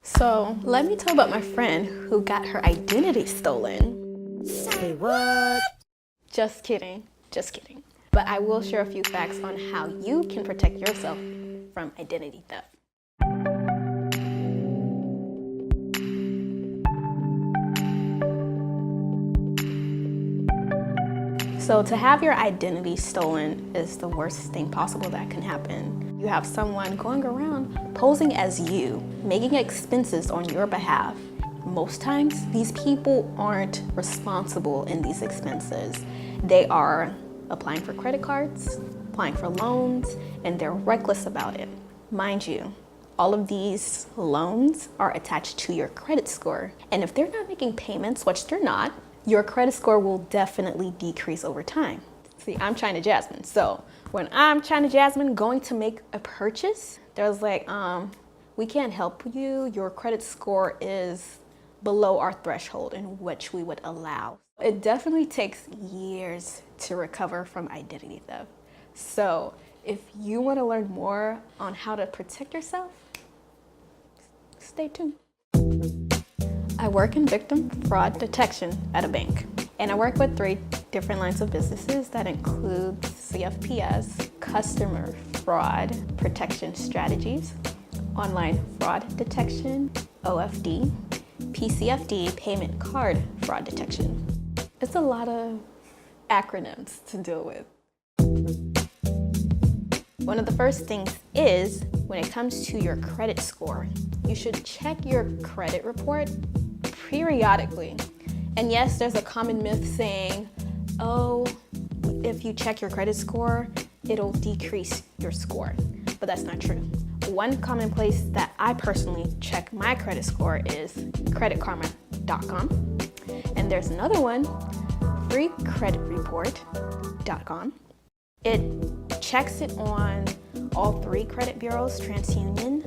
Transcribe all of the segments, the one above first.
So let me tell you about my friend who got her identity stolen. Say what? Just kidding, just kidding. But I will share a few facts on how you can protect yourself from identity theft. So to have your identity stolen is the worst thing possible that can happen. You have someone going around posing as you, making expenses on your behalf. Most times, these people aren't responsible in these expenses. They are applying for credit cards, applying for loans, and they're reckless about it. Mind you, all of these loans are attached to your credit score. And if they're not making payments, which they're not, your credit score will definitely decrease over time. See, I'm China Jasmine. So when I'm China Jasmine going to make a purchase, there's like, we can't help you. Your credit score is below our threshold in which we would allow. It definitely takes years to recover from identity theft. So if you want to learn more on how to protect yourself, stay tuned. I work in victim fraud detection at a bank, and I work with 3 different lines of businesses that include CFPS, customer fraud protection strategies, online fraud detection, OFD, PCFD, payment card fraud detection. It's a lot of acronyms to deal with. One of the first things is, when it comes to your credit score, you should check your credit report periodically. And yes, there's a common myth saying, oh, if you check your credit score, it'll decrease your score. But that's not true. One common place that I personally check my credit score is creditkarma.com. And there's another one, freecreditreport.com. It checks it on all 3 credit bureaus, TransUnion,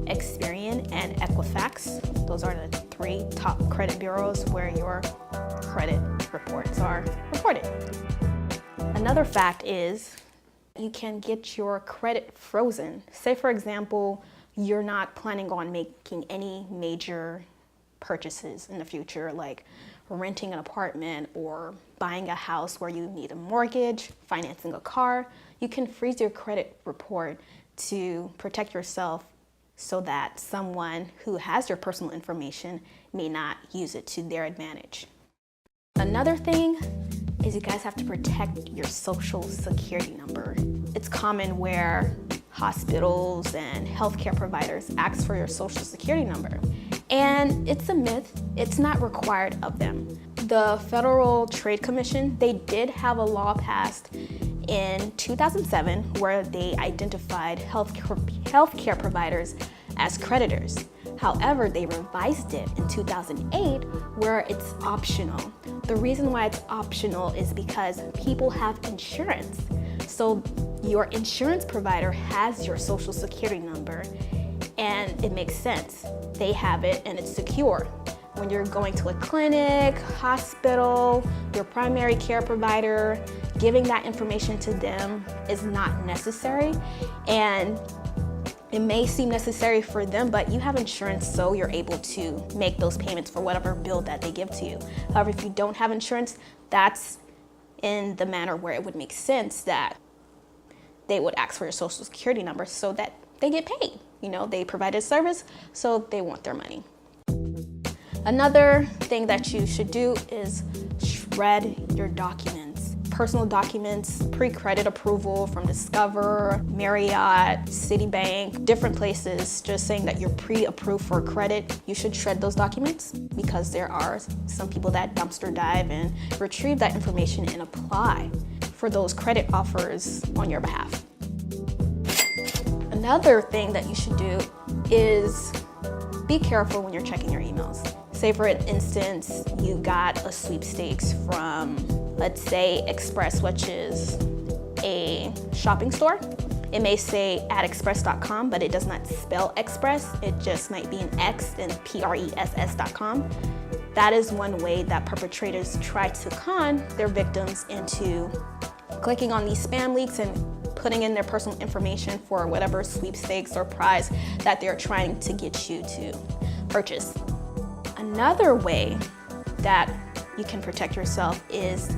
Experian, and Equifax. Those are the 3 top credit bureaus where your credit reports are reported. Another fact is you can get your credit frozen. Say, for example, you're not planning on making any major purchases in the future, like renting an apartment or buying a house where you need a mortgage, financing a car. You can freeze your credit report to protect yourself so that someone who has your personal information may not use it to their advantage. Another thing is you guys have to protect your social security number. It's common where hospitals and healthcare providers ask for your social security number. And it's a myth, it's not required of them. The Federal Trade Commission, they did have a law passed in 2007 where they identified healthcare providers as creditors. However, they revised it in 2008 where it's optional. The reason why it's optional is because people have insurance. So your insurance provider has your social security number, and it makes sense. They have it and it's secure. When you're going to a clinic, hospital, your primary care provider, giving that information to them is not necessary. And it may seem necessary for them, but you have insurance, so you're able to make those payments for whatever bill that they give to you. However, if you don't have insurance, that's in the manner where it would make sense that they would ask for your social security number so that they get paid. You know, they provided service, so they want their money. Another thing that you should do is shred your documents. Personal documents, pre-credit approval from Discover, Marriott, Citibank, different places just saying that you're pre-approved for credit. You should shred those documents because there are some people that dumpster dive and retrieve that information and apply for those credit offers on your behalf. Another thing that you should do is be careful when you're checking your emails. Say, for instance, you got a sweepstakes from, let's say, Express, which is a shopping store. It may say at express.com, but it does not spell Express. It just might be an X and PRESS.com. That is one way that perpetrators try to con their victims into clicking on these spam links and putting in their personal information for whatever sweepstakes or prize that they're trying to get you to purchase. Another way that you can protect yourself is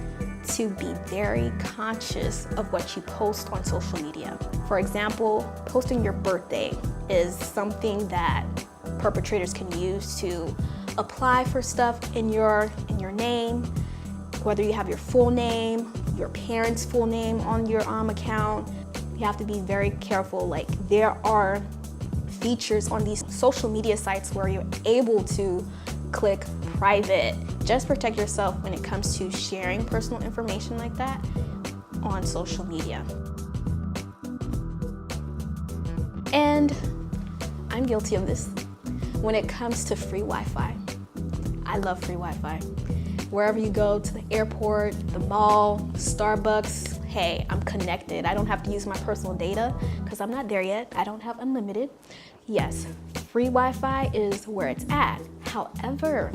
to be very conscious of what you post on social media. For example, posting your birthday is something that perpetrators can use to apply for stuff in your name, whether you have your full name, your parents' full name on your account. You have to be very careful. Like, there are features on these social media sites where you're able to click private. Just protect yourself when it comes to sharing personal information like that on social media. And I'm guilty of this when it comes to free Wi-Fi. I love free Wi-Fi. Wherever you go, to the airport, the mall, Starbucks, hey, I'm connected. I don't have to use my personal data because I'm not there yet. I don't have unlimited. Yes, free Wi-Fi is where it's at. However,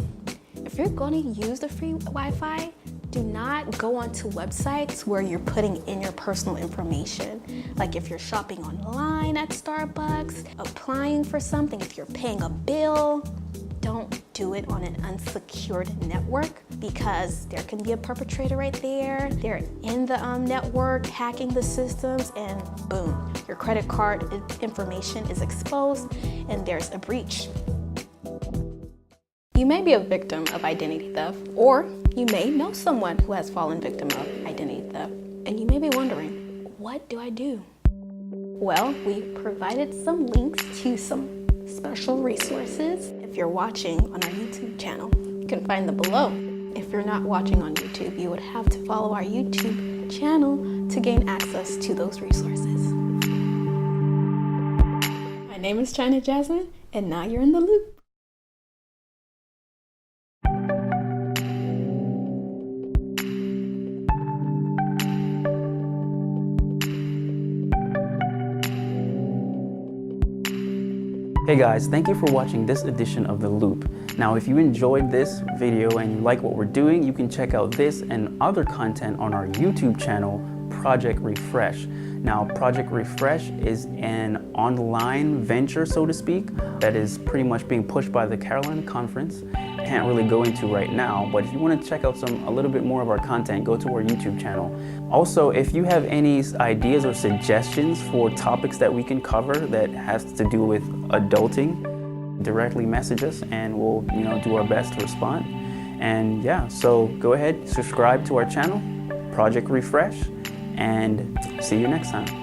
if you're going to use the free Wi-Fi, do not go onto websites where you're putting in your personal information. Like if you're shopping online at Starbucks, applying for something, if you're paying a bill, don't do it on an unsecured network because there can be a perpetrator right there. They're in the network, hacking the systems, and boom, your credit card information is exposed and there's a breach. You may be a victim of identity theft, or you may know someone who has fallen victim of identity theft, and you may be wondering, what do I do? Well, we provided some links to some special resources. If you're watching on our YouTube channel, you can find them below. If you're not watching on YouTube, you would have to follow our YouTube channel to gain access to those resources. My name is China Jasmine, and now you're in the loop. Hey guys, thank you for watching this edition of The Loop. Now, if you enjoyed this video and you like what we're doing, you can check out this and other content on our YouTube channel, Project Refresh. Now, Project Refresh is an online venture, so to speak, that is pretty much being pushed by the Carolina Conference. Can't really go into right now, but if you want to check out a little bit more of our content, go to our YouTube channel. Also, if you have any ideas or suggestions for topics that we can cover that has to do with adulting, directly message us and we'll do our best to respond. And yeah, so go ahead, subscribe to our channel, Project Refresh, and see you next time.